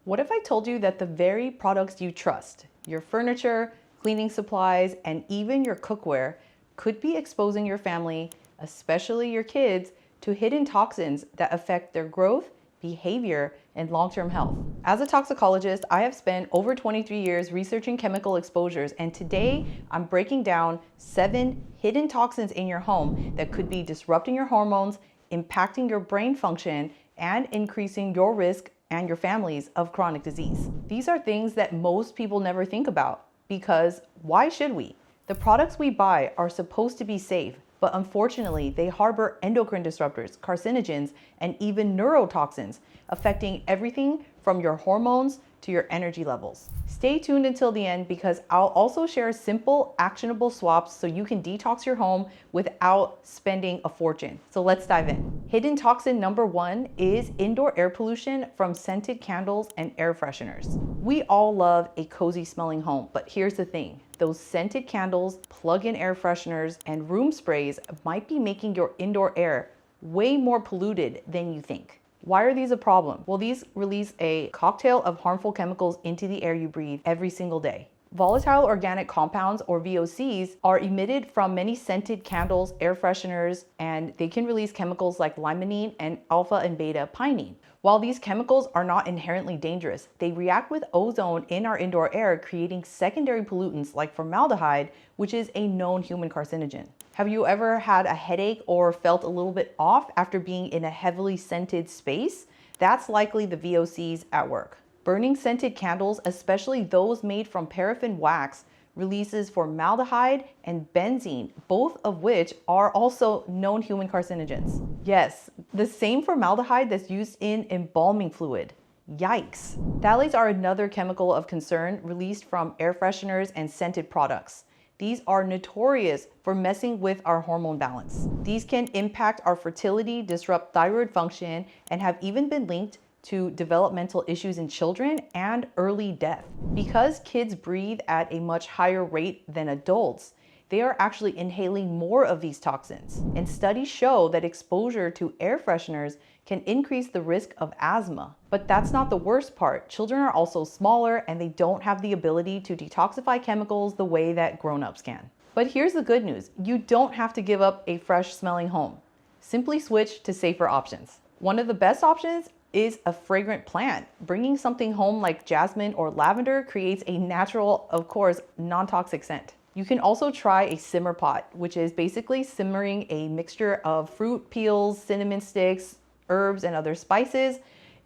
What if I told you that the very products you trust, your furniture, cleaning supplies, and even your cookware, could be exposing your family, especially your kids, to hidden toxins that affect their growth, behavior, and long-term health? As a toxicologist, I have spent over 23 years researching chemical exposures, and today I'm breaking down 7 hidden toxins in your home that could be disrupting your hormones, impacting your brain function, and increasing your risk and your families of chronic disease. These are things that most people never think about, because why should we? The products we buy are supposed to be safe, but unfortunately they harbor endocrine disruptors, carcinogens, and even neurotoxins, affecting everything from your hormones to your energy levels. Stay tuned until the end, because I'll also share simple, actionable swaps so you can detox your home without spending a fortune. So let's dive in. Hidden toxin number 1 is indoor air pollution from scented candles and air fresheners. We all love a cozy smelling home, but here's the thing. Those scented candles, plug-in air fresheners, and room sprays might be making your indoor air way more polluted than you think. Why are these a problem? Well, these release a cocktail of harmful chemicals into the air you breathe every single day. Volatile organic compounds, or VOCs, are emitted from many scented candles, air fresheners, and they can release chemicals like limonene and alpha and beta pinene. While these chemicals are not inherently dangerous, they react with ozone in our indoor air, creating secondary pollutants like formaldehyde, which is a known human carcinogen. Have you ever had a headache or felt a little bit off after being in a heavily scented space? That's likely the VOCs at work. Burning scented candles, especially those made from paraffin wax, releases formaldehyde and benzene, both of which are also known human carcinogens. Yes, the same formaldehyde that's used in embalming fluid. Yikes. Phthalates are another chemical of concern released from air fresheners and scented products. These are notorious for messing with our hormone balance. These can impact our fertility, disrupt thyroid function, and have even been linked to developmental issues in children and early death. Because kids breathe at a much higher rate than adults, they are actually inhaling more of these toxins. And studies show that exposure to air fresheners can increase the risk of asthma. But that's not the worst part. Children are also smaller, and they don't have the ability to detoxify chemicals the way that grown-ups can. But here's the good news. You don't have to give up a fresh smelling home. Simply switch to safer options. One of the best options is a fragrant plant. Bringing something home like jasmine or lavender creates a natural, of course, non-toxic scent. You can also try a simmer pot, which is basically simmering a mixture of fruit peels, cinnamon sticks, herbs, and other spices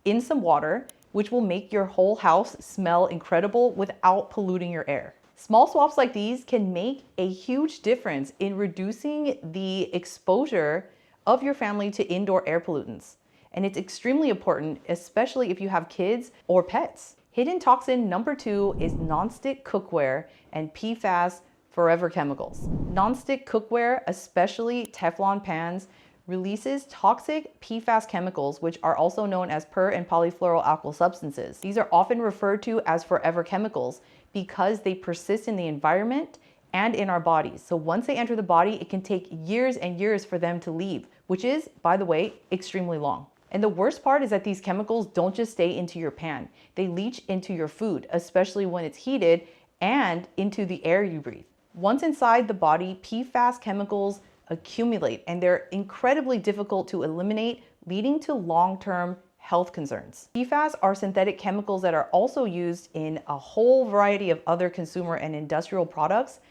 in some water, which will make your whole house smell incredible without polluting your air. Small swaps like these can make a huge difference in reducing the exposure of your family to indoor air pollutants. And it's extremely important, especially if you have kids or pets. Hidden toxin number 2 is nonstick cookware and PFAS forever chemicals. Nonstick cookware, especially Teflon pans, releases toxic PFAS chemicals, which are also known as per and polyfluoroalkyl substances. These are often referred to as forever chemicals because they persist in the environment and in our bodies. So once they enter the body, it can take years and years for them to leave, which is, by the way, extremely long. And the worst part is that these chemicals don't just stay into your pan. They leach into your food, especially when it's heated, and into the air you breathe. Once inside the body, PFAS chemicals accumulate, and they're incredibly difficult to eliminate, leading to long-term health concerns. PFAS are synthetic chemicals that are also used in a whole variety of other consumer and industrial products,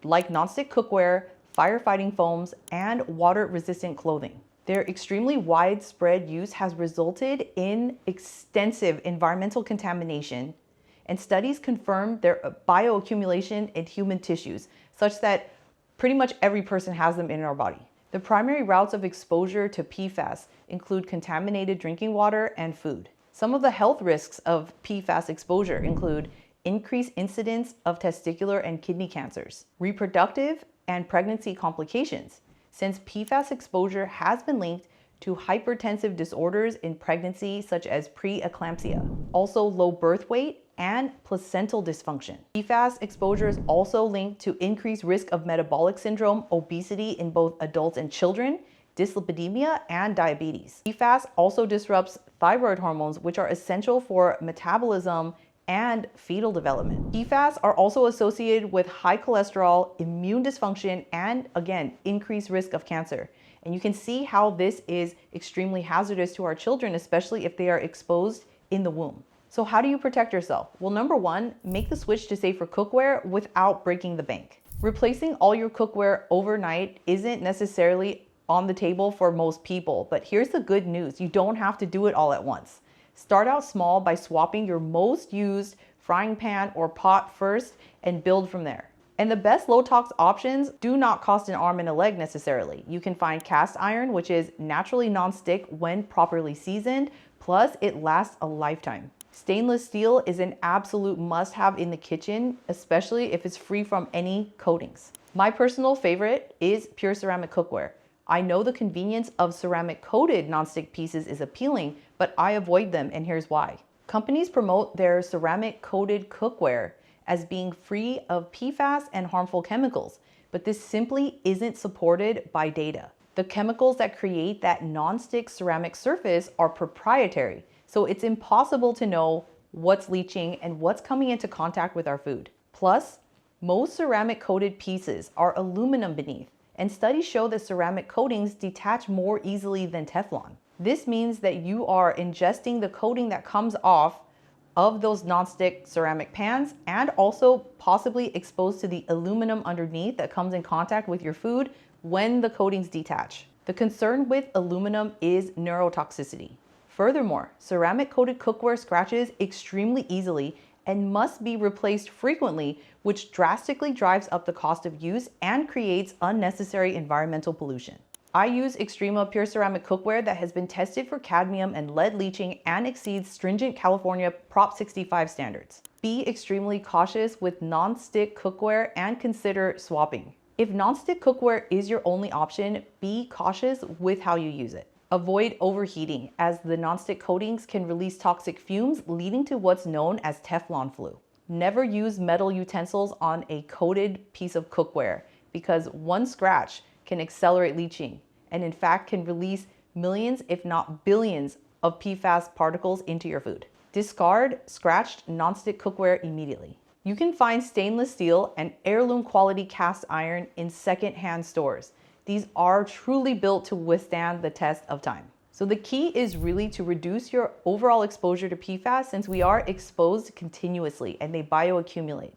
like nonstick cookware, firefighting foams, and water-resistant clothing. Their extremely widespread use has resulted in extensive environmental contamination, and studies confirm their bioaccumulation in human tissues, such that pretty much every person has them in our body. The primary routes of exposure to PFAS include contaminated drinking water and food. Some of the health risks of PFAS exposure include increased incidence of testicular and kidney cancers, reproductive and pregnancy complications, since PFAS exposure has been linked to hypertensive disorders in pregnancy, such as preeclampsia. Also, low birth weight and placental dysfunction. PFAS exposure is also linked to increased risk of metabolic syndrome, obesity in both adults and children, dyslipidemia, and diabetes. PFAS also disrupts thyroid hormones, which are essential for metabolism and fetal development. PFAS are also associated with high cholesterol, immune dysfunction, and again, increased risk of cancer. And you can see how this is extremely hazardous to our children, especially if they are exposed in the womb. So how do you protect yourself? Well, number one, make the switch to safer cookware without breaking the bank. Replacing all your cookware overnight isn't necessarily on the table for most people, but here's the good news. You don't have to do it all at once. Start out small by swapping your most used frying pan or pot first and build from there. And the best low tox options do not cost an arm and a leg necessarily. You can find cast iron, which is naturally non-stick when properly seasoned, plus it lasts a lifetime. Stainless steel is an absolute must-have in the kitchen, especially if it's free from any coatings. My personal favorite is pure ceramic cookware. I know the convenience of ceramic coated nonstick pieces is appealing, but I avoid them, and here's why. Companies promote their ceramic coated cookware as being free of PFAS and harmful chemicals, but this simply isn't supported by data. The chemicals that create that nonstick ceramic surface are proprietary, so it's impossible to know what's leaching and what's coming into contact with our food. Plus, most ceramic coated pieces are aluminum beneath, and studies show that ceramic coatings detach more easily than Teflon. This means that you are ingesting the coating that comes off of those nonstick ceramic pans and also possibly exposed to the aluminum underneath that comes in contact with your food when the coatings detach. The concern with aluminum is neurotoxicity. Furthermore, ceramic coated cookware scratches extremely easily and must be replaced frequently, which drastically drives up the cost of use and creates unnecessary environmental pollution. I use Extrema Pure Ceramic Cookware that has been tested for cadmium and lead leaching and exceeds stringent California Prop 65 standards. Be extremely cautious with non-stick cookware and consider swapping. If non-stick cookware is your only option, be cautious with how you use it. Avoid overheating, as the nonstick coatings can release toxic fumes, leading to what's known as Teflon flu. Never use metal utensils on a coated piece of cookware, because one scratch can accelerate leaching and in fact can release millions, if not billions, of PFAS particles into your food. Discard scratched nonstick cookware immediately. You can find stainless steel and heirloom quality cast iron in secondhand stores. These are truly built to withstand the test of time. So the key is really to reduce your overall exposure to PFAS, since we are exposed continuously and they bioaccumulate.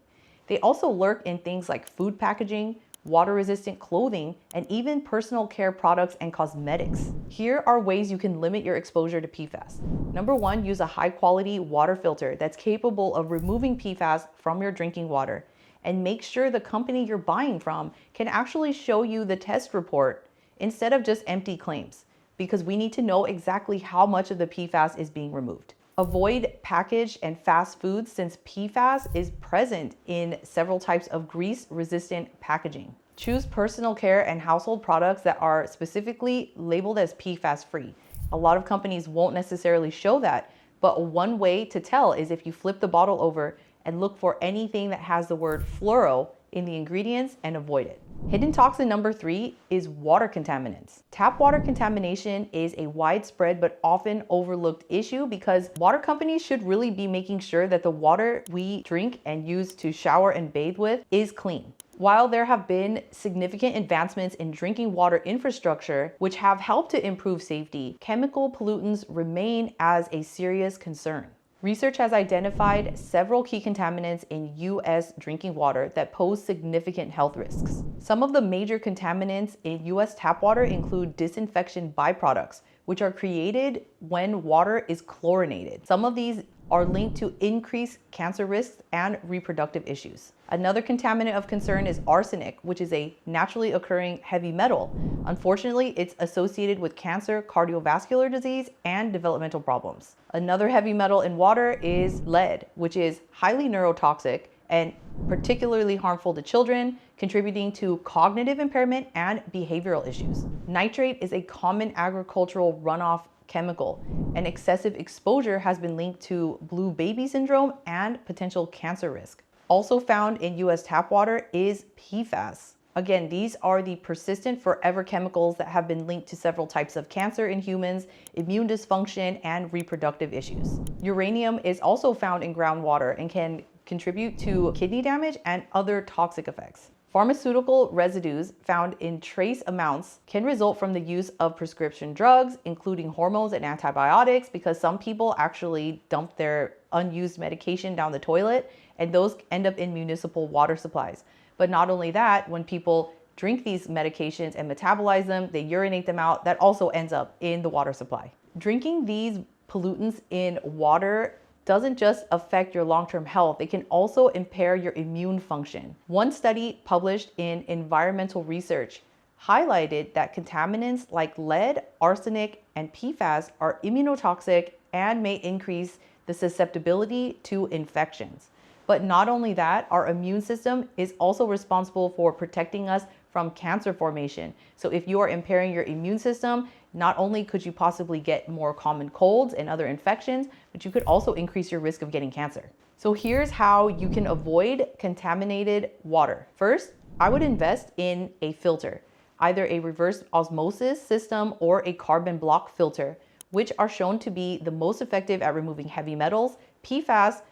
They also lurk in things like food packaging, water-resistant clothing, and even personal care products and cosmetics. Here are ways you can limit your exposure to PFAS. Number one, use a high-quality water filter that's capable of removing PFAS from your drinking water. And make sure the company you're buying from can actually show you the test report instead of just empty claims, because we need to know exactly how much of the PFAS is being removed. Avoid packaged and fast foods, since PFAS is present in several types of grease-resistant packaging. Choose personal care and household products that are specifically labeled as PFAS-free. A lot of companies won't necessarily show that, but one way to tell is if you flip the bottle over and look for anything that has the word fluoro in the ingredients and avoid it. Hidden toxin number 3 is water contaminants. Tap water contamination is a widespread but often overlooked issue, because water companies should really be making sure that the water we drink and use to shower and bathe with is clean. While there have been significant advancements in drinking water infrastructure, which have helped to improve safety, chemical pollutants remain as a serious concern. Research has identified several key contaminants in U.S. drinking water that pose significant health risks. Some of the major contaminants in U.S. tap water include disinfection byproducts, which are created when water is chlorinated. Some of these are linked to increased cancer risks and reproductive issues. Another contaminant of concern is arsenic, which is a naturally occurring heavy metal. Unfortunately, it's associated with cancer, cardiovascular disease, and developmental problems. Another heavy metal in water is lead, which is highly neurotoxic and particularly harmful to children, contributing to cognitive impairment and behavioral issues. Nitrate is a common agricultural runoff chemical, and excessive exposure has been linked to blue baby syndrome and potential cancer risk. Also found in U.S. tap water is PFAS. Again, these are the persistent forever chemicals that have been linked to several types of cancer in humans, immune dysfunction, and reproductive issues. Uranium is also found in groundwater and can contribute to kidney damage and other toxic effects. Pharmaceutical residues found in trace amounts can result from the use of prescription drugs, including hormones and antibiotics, because some people actually dump their unused medication down the toilet, and those end up in municipal water supplies. But not only that, when people drink these medications and metabolize them, they urinate them out, that also ends up in the water supply. Drinking these pollutants in water doesn't just affect your long-term health, it can also impair your immune function. One study published in Environmental Research highlighted that contaminants like lead, arsenic, and PFAS are immunotoxic and may increase the susceptibility to infections. But not only that, our immune system is also responsible for protecting us from cancer formation. So if you are impairing your immune system, not only could you possibly get more common colds and other infections, but you could also increase your risk of getting cancer. So here's how you can avoid contaminated water. First, I would invest in a filter, either a reverse osmosis system or a carbon block filter, which are shown to be the most effective at removing heavy metals, PFAS,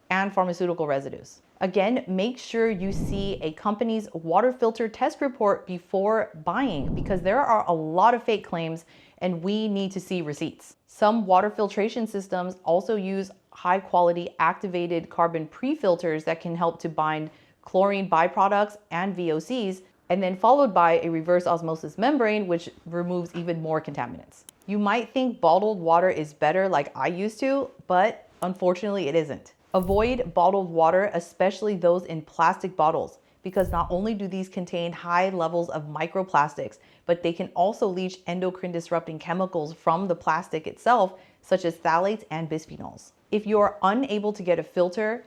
and pharmaceutical residues. Again, make sure you see a company's water filter test report before buying, because there are a lot of fake claims and we need to see receipts. Some water filtration systems also use high quality activated carbon pre-filters that can help to bind chlorine byproducts and VOCs, and then followed by a reverse osmosis membrane, which removes even more contaminants. You might think bottled water is better like I used to, but unfortunately it isn't. Avoid bottled water, especially those in plastic bottles, because not only do these contain high levels of microplastics, but they can also leach endocrine disrupting chemicals from the plastic itself, such as phthalates and bisphenols. If you are unable to get a filter,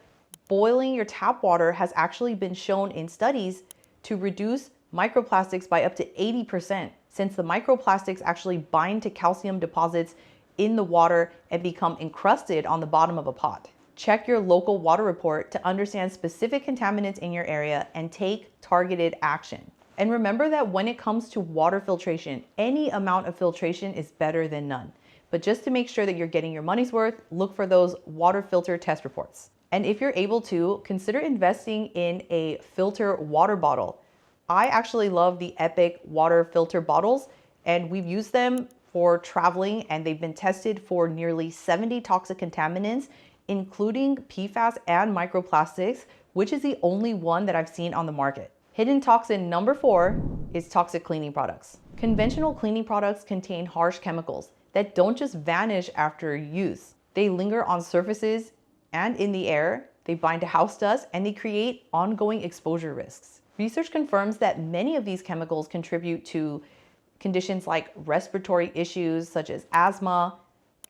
boiling your tap water has actually been shown in studies to reduce microplastics by up to 80%, since the microplastics actually bind to calcium deposits in the water and become encrusted on the bottom of a pot. Check your local water report to understand specific contaminants in your area and take targeted action. And remember that when it comes to water filtration, any amount of filtration is better than none. But just to make sure that you're getting your money's worth, look for those water filter test reports. And if you're able to, consider investing in a filter water bottle. I actually love the Epic water filter bottles, and we've used them for traveling, and they've been tested for nearly 70 toxic contaminants, including PFAS and microplastics, which is the only one that I've seen on the market. Hidden toxin number 4 is toxic cleaning products. Conventional cleaning products contain harsh chemicals that don't just vanish after use. They linger on surfaces and in the air, they bind to house dust, and they create ongoing exposure risks. Research confirms that many of these chemicals contribute to conditions like respiratory issues such as asthma,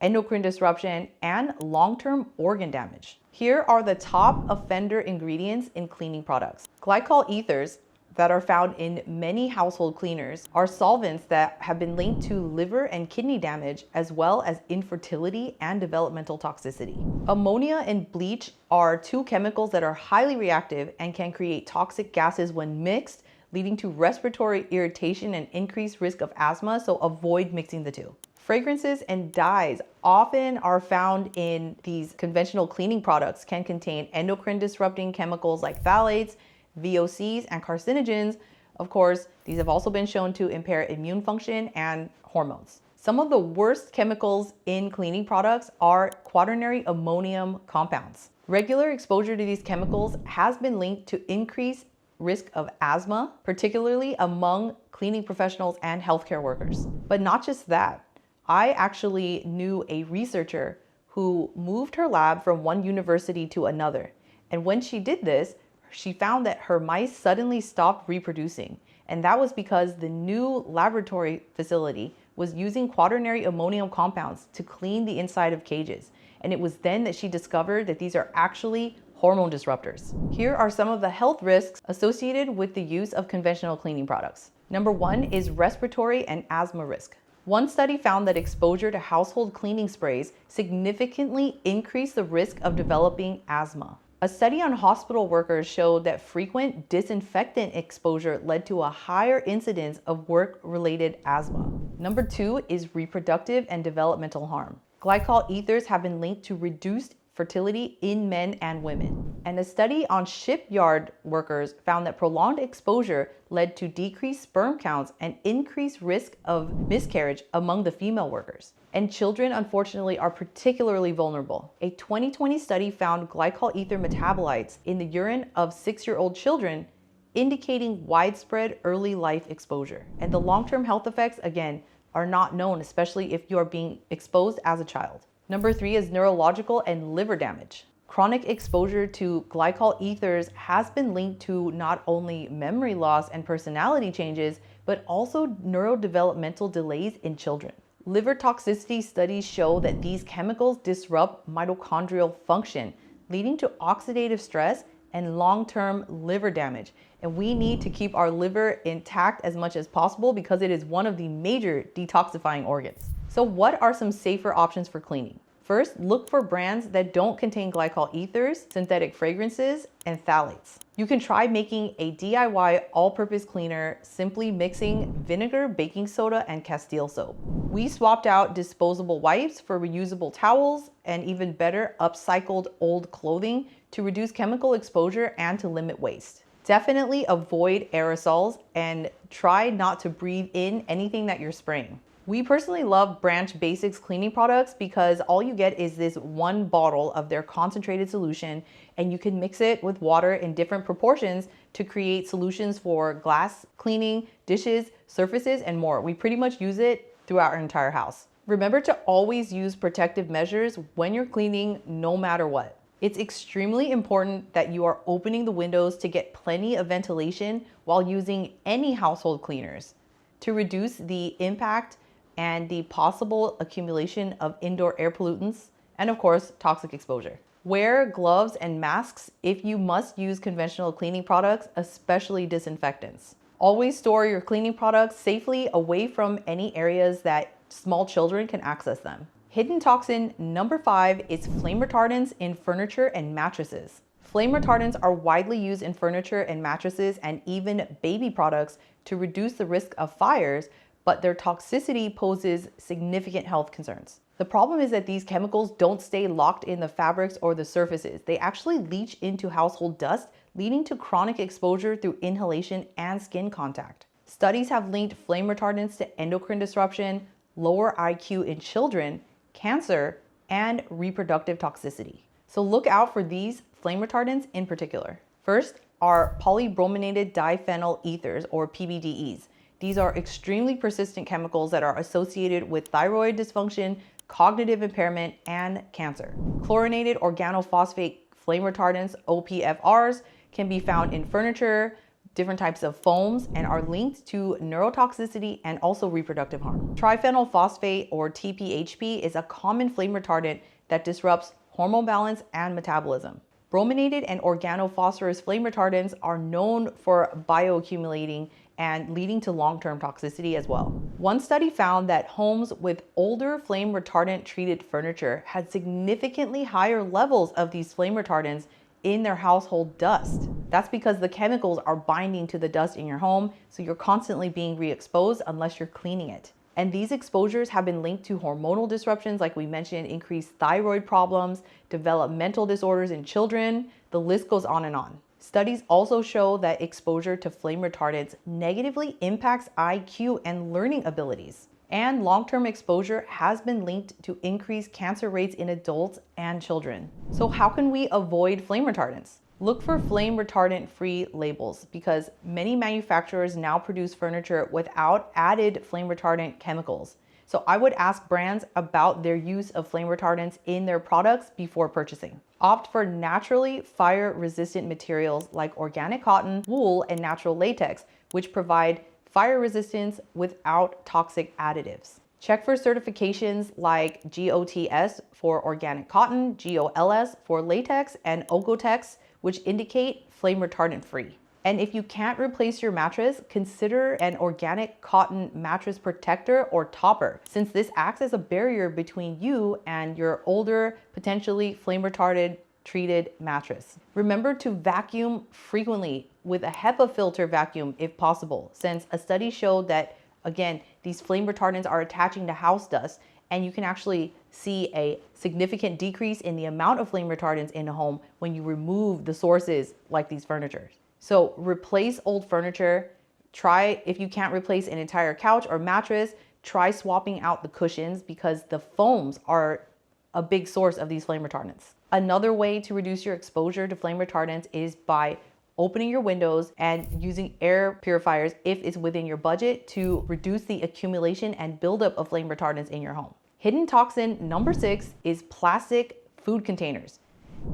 endocrine disruption, and long-term organ damage. Here are the top offender ingredients in cleaning products. Glycol ethers that are found in many household cleaners are solvents that have been linked to liver and kidney damage, as well as infertility and developmental toxicity. Ammonia and bleach are 2 chemicals that are highly reactive and can create toxic gases when mixed, leading to respiratory irritation and increased risk of asthma, so avoid mixing the two. Fragrances and dyes often are found in these conventional cleaning products, can contain endocrine disrupting chemicals like phthalates, VOCs, and carcinogens. Of course, these have also been shown to impair immune function and hormones. Some of the worst chemicals in cleaning products are quaternary ammonium compounds. Regular exposure to these chemicals has been linked to increased risk of asthma, particularly among cleaning professionals and healthcare workers. But not just that. I actually knew a researcher who moved her lab from one university to another. And when she did this, she found that her mice suddenly stopped reproducing. And that was because the new laboratory facility was using quaternary ammonium compounds to clean the inside of cages. And it was then that she discovered that these are actually hormone disruptors. Here are some of the health risks associated with the use of conventional cleaning products. Number 1 is respiratory and asthma risk. One study found that exposure to household cleaning sprays significantly increased the risk of developing asthma. A study on hospital workers showed that frequent disinfectant exposure led to a higher incidence of work-related asthma. Number 2 is reproductive and developmental harm. Glycol ethers have been linked to reduced fertility in men and women. And a study on shipyard workers found that prolonged exposure led to decreased sperm counts and increased risk of miscarriage among the female workers. And children, unfortunately, are particularly vulnerable. A 2020 study found glycol ether metabolites in the urine of 6-year-old children, indicating widespread early life exposure. And the long-term health effects, again, are not known, especially if you are being exposed as a child. Number 3 is neurological and liver damage. Chronic exposure to glycol ethers has been linked to not only memory loss and personality changes, but also neurodevelopmental delays in children. Liver toxicity studies show that these chemicals disrupt mitochondrial function, leading to oxidative stress and long-term liver damage. And we need to keep our liver intact as much as possible because it is one of the major detoxifying organs. So what are some safer options for cleaning? First, look for brands that don't contain glycol ethers, synthetic fragrances, and phthalates. You can try making a DIY all-purpose cleaner simply mixing vinegar, baking soda, and Castile soap. We swapped out disposable wipes for reusable towels and even better, upcycled old clothing to reduce chemical exposure and to limit waste. Definitely avoid aerosols and try not to breathe in anything that you're spraying. We personally love Branch Basics cleaning products because all you get is this one bottle of their concentrated solution, and you can mix it with water in different proportions to create solutions for glass cleaning, dishes, surfaces, and more. We pretty much use it throughout our entire house. Remember to always use protective measures when you're cleaning, no matter what. It's extremely important that you are opening the windows to get plenty of ventilation while using any household cleaners to reduce the impact and the possible accumulation of indoor air pollutants, and of course, toxic exposure. Wear gloves and masks if you must use conventional cleaning products, especially disinfectants. Always store your cleaning products safely away from any areas that small children can access them. Hidden toxin number 5 is flame retardants in furniture and mattresses. Flame retardants are widely used in furniture and mattresses and even baby products to reduce the risk of fires, but their toxicity poses significant health concerns. The problem is that these chemicals don't stay locked in the fabrics or the surfaces. They actually leach into household dust, leading to chronic exposure through inhalation and skin contact. Studies have linked flame retardants to endocrine disruption, lower IQ in children, cancer, and reproductive toxicity. So look out for these flame retardants in particular. First are polybrominated diphenyl ethers, or PBDEs. These are extremely persistent chemicals that are associated with thyroid dysfunction, cognitive impairment, and cancer. Chlorinated organophosphate flame retardants, OPFRs, can be found in furniture, different types of foams, and are linked to neurotoxicity and also reproductive harm. Triphenyl phosphate, or TPHP, is a common flame retardant that disrupts hormone balance and metabolism. Brominated and organophosphorus flame retardants are known for bioaccumulating and leading to long-term toxicity as well. One study found that homes with older flame retardant treated furniture had significantly higher levels of these flame retardants in their household dust. That's because the chemicals are binding to the dust in your home, so you're constantly being re-exposed unless you're cleaning it. And these exposures have been linked to hormonal disruptions, like we mentioned, increased thyroid problems, developmental disorders in children, the list goes on and on. Studies also show that exposure to flame retardants negatively impacts IQ and learning abilities. And long-term exposure has been linked to increased cancer rates in adults and children. So how can we avoid flame retardants? Look for flame retardant-free labels because many manufacturers now produce furniture without added flame retardant chemicals. So I would ask brands about their use of flame retardants in their products before purchasing. Opt for naturally fire-resistant materials like organic cotton, wool, and natural latex, which provide fire resistance without toxic additives. Check for certifications like GOTS for organic cotton, GOLS for latex, and OEKO-TEX, which indicate flame retardant free. And if you can't replace your mattress, consider an organic cotton mattress protector or topper, since this acts as a barrier between you and your older, potentially flame retardant treated mattress. Remember to vacuum frequently with a HEPA filter vacuum if possible, since a study showed that, again, these flame retardants are attaching to house dust, and you can actually see a significant decrease in the amount of flame retardants in a home when you remove the sources like these furnitures. So replace old furniture. Try, if you can't replace an entire couch or mattress, try swapping out the cushions because the foams are a big source of these flame retardants. Another way to reduce your exposure to flame retardants is by opening your windows and using air purifiers if it's within your budget to reduce the accumulation and buildup of flame retardants in your home. Hidden toxin number 6 is plastic food containers.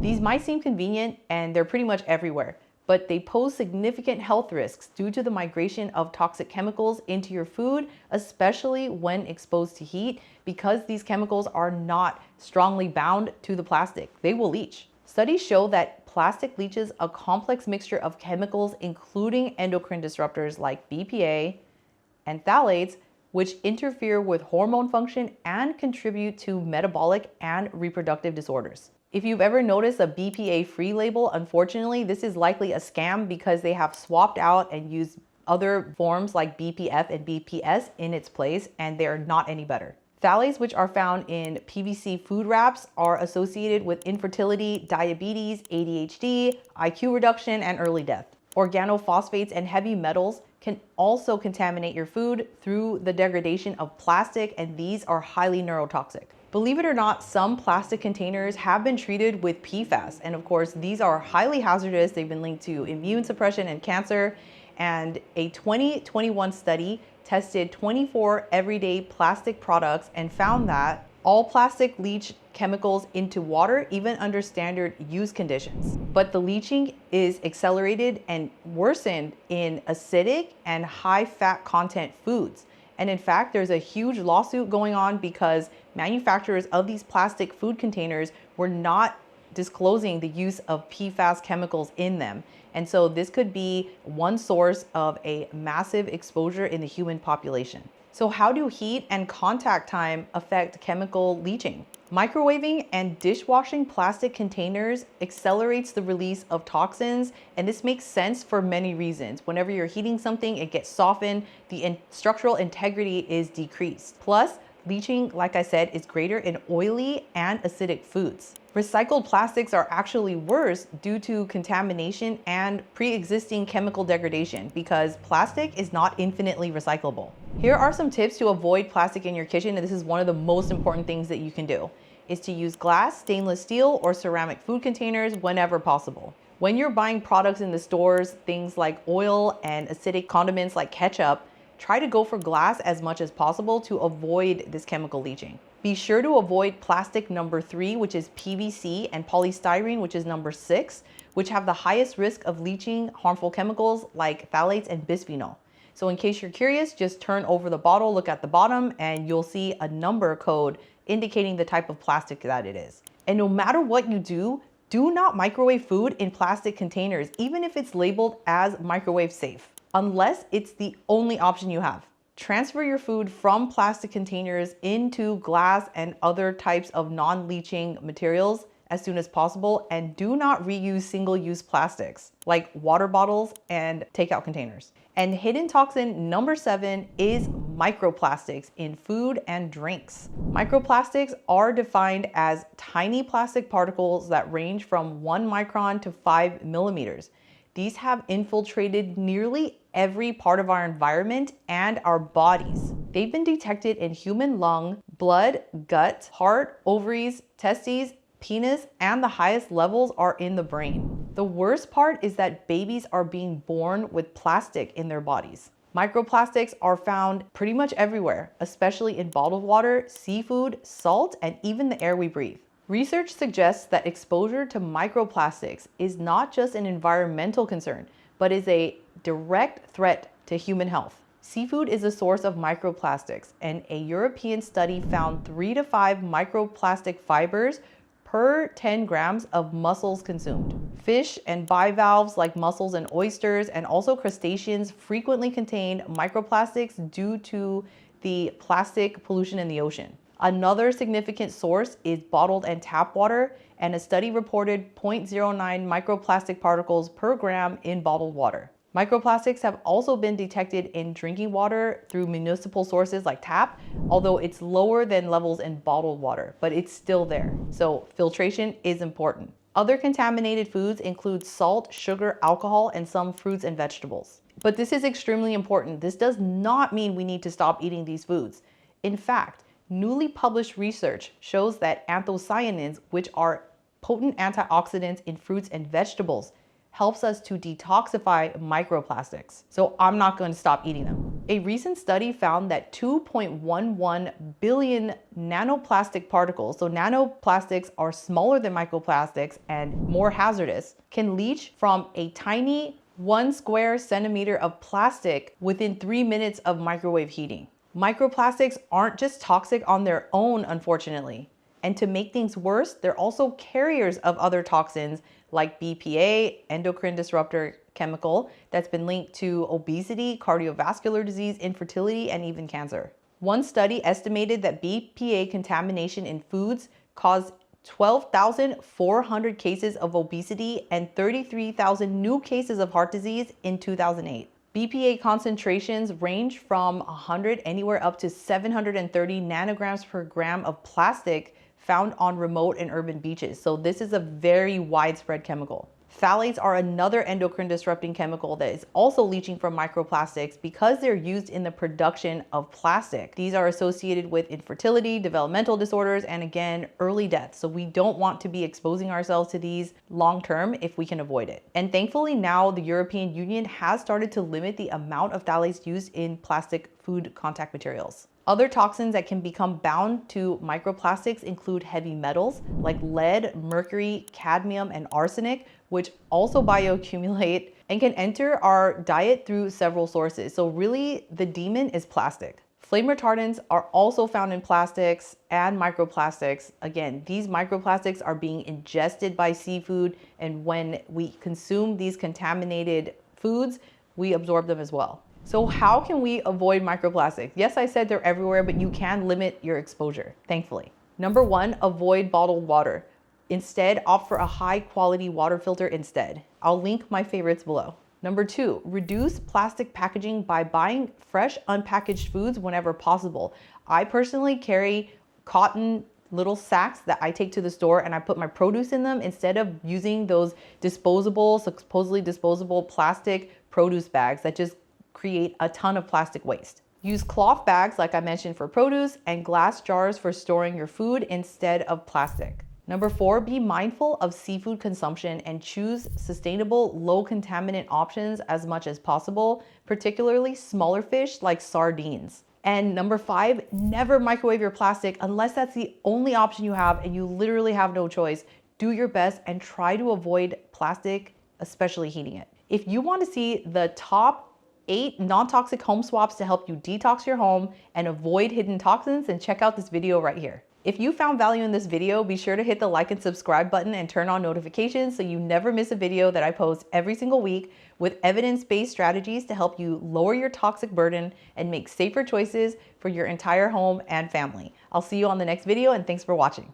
These might seem convenient and they're pretty much everywhere, but they pose significant health risks due to the migration of toxic chemicals into your food, especially when exposed to heat, because these chemicals are not strongly bound to the plastic. They will leach. Studies show that plastic leaches a complex mixture of chemicals, including endocrine disruptors like BPA and phthalates, which interfere with hormone function and contribute to metabolic and reproductive disorders. If you've ever noticed a BPA-free label, unfortunately, this is likely a scam because they have swapped out and used other forms like BPF and BPS in its place, and they're not any better. Phthalates, which are found in PVC food wraps, are associated with infertility, diabetes, ADHD, IQ reduction, and early death. Organophosphates and heavy metals can also contaminate your food through the degradation of plastic, and these are highly neurotoxic. Believe it or not, some plastic containers have been treated with PFAS, and of course, these are highly hazardous. They've been linked to immune suppression and cancer, and a 2021 study tested 24 everyday plastic products and found that all plastic leach chemicals into water, even under standard use conditions. But the leaching is accelerated and worsened in acidic and high fat content foods. And in fact, there's a huge lawsuit going on because manufacturers of these plastic food containers were not disclosing the use of PFAS chemicals in them. And so this could be one source of a massive exposure in the human population. So how do heat and contact time affect chemical leaching? Microwaving and dishwashing plastic containers accelerates the release of toxins, and this makes sense for many reasons. Whenever you're heating something, it gets softened, the structural integrity is decreased. Plus, leaching, like I said, is greater in oily and acidic foods. Recycled plastics are actually worse due to contamination and pre-existing chemical degradation because plastic is not infinitely recyclable. Here are some tips to avoid plastic in your kitchen, and this is one of the most important things that you can do, is to use glass, stainless steel, or ceramic food containers whenever possible. When you're buying products in the stores, things like oil and acidic condiments like ketchup, try to go for glass as much as possible to avoid this chemical leaching. Be sure to avoid plastic number 3, which is PVC, and polystyrene, which is number 6, which have the highest risk of leaching harmful chemicals like phthalates and bisphenol. So in case you're curious, just turn over the bottle, look at the bottom, and you'll see a number code indicating the type of plastic that it is. And no matter what you do not microwave food in plastic containers, even if it's labeled as microwave safe, unless it's the only option you have. Transfer your food from plastic containers into glass and other types of non-leaching materials as soon as possible, and do not reuse single-use plastics like water bottles and takeout containers. And hidden toxin number 7 is microplastics in food and drinks. Microplastics are defined as tiny plastic particles that range from 1 micron to 5 millimeters. These have infiltrated nearly every part of our environment and our bodies. They've been detected in human lung, blood, gut, heart, ovaries, testes, penis, and the highest levels are in the brain. The worst part is that babies are being born with plastic in their bodies. Microplastics are found pretty much everywhere, especially in bottled water, seafood, salt, and even the air we breathe. Research suggests that exposure to microplastics is not just an environmental concern, but is a direct threat to human health. Seafood is a source of microplastics, and a European study found 3 to 5 microplastic fibers per 10 grams of mussels consumed. Fish and bivalves like mussels and oysters, and also crustaceans, frequently contain microplastics due to the plastic pollution in the ocean. Another significant source is bottled and tap water, and a study reported 0.09 microplastic particles per gram in bottled water. Microplastics have also been detected in drinking water through municipal sources like tap, although it's lower than levels in bottled water, but it's still there. So filtration is important. Other contaminated foods include salt, sugar, alcohol, and some fruits and vegetables. But this is extremely important. This does not mean we need to stop eating these foods. In fact, newly published research shows that anthocyanins, which are potent antioxidants in fruits and vegetables, helps us to detoxify microplastics. So I'm not going to stop eating them. A recent study found that 2.11 billion nanoplastic particles, so nanoplastics are smaller than microplastics and more hazardous, can leach from a tiny 1 square centimeter of plastic within 3 minutes of microwave heating. Microplastics aren't just toxic on their own, unfortunately. And to make things worse, they're also carriers of other toxins like BPA, endocrine disruptor chemical, that's been linked to obesity, cardiovascular disease, infertility, and even cancer. One study estimated that BPA contamination in foods caused 12,400 cases of obesity and 33,000 new cases of heart disease in 2008. BPA concentrations range from 100 anywhere up to 730 nanograms per gram of plastic found on remote and urban beaches. So this is a very widespread chemical. Phthalates are another endocrine disrupting chemical that is also leaching from microplastics because they're used in the production of plastic. These are associated with infertility, developmental disorders, and again, early death. So we don't want to be exposing ourselves to these long term if we can avoid it. And thankfully now the European Union has started to limit the amount of phthalates used in plastic food contact materials. Other toxins that can become bound to microplastics include heavy metals like lead, mercury, cadmium, and arsenic, which also bioaccumulate and can enter our diet through several sources. So really, the demon is plastic. Flame retardants are also found in plastics and microplastics. Again, these microplastics are being ingested by seafood, and when we consume these contaminated foods, we absorb them as well. So how can we avoid microplastics? Yes, I said they're everywhere, but you can limit your exposure, thankfully. Number one, avoid bottled water. Instead, opt for a high quality water filter instead. I'll link my favorites below. Number two, reduce plastic packaging by buying fresh, unpackaged foods whenever possible. I personally carry cotton little sacks that I take to the store and I put my produce in them instead of using those disposable, supposedly disposable plastic produce bags that just create a ton of plastic waste. Use cloth bags like I mentioned for produce and glass jars for storing your food instead of plastic. Number four, be mindful of seafood consumption and choose sustainable, low contaminant options as much as possible, particularly smaller fish like sardines. And number five, never microwave your plastic unless that's the only option you have and you literally have no choice. Do your best and try to avoid plastic, especially heating it. If you want to see the top 8 non-toxic home swaps to help you detox your home and avoid hidden toxins, then check out this video right here. If you found value in this video, be sure to hit the like and subscribe button and turn on notifications so you never miss a video that I post every single week with evidence-based strategies to help you lower your toxic burden and make safer choices for your entire home and family. I'll see you on the next video, and thanks for watching.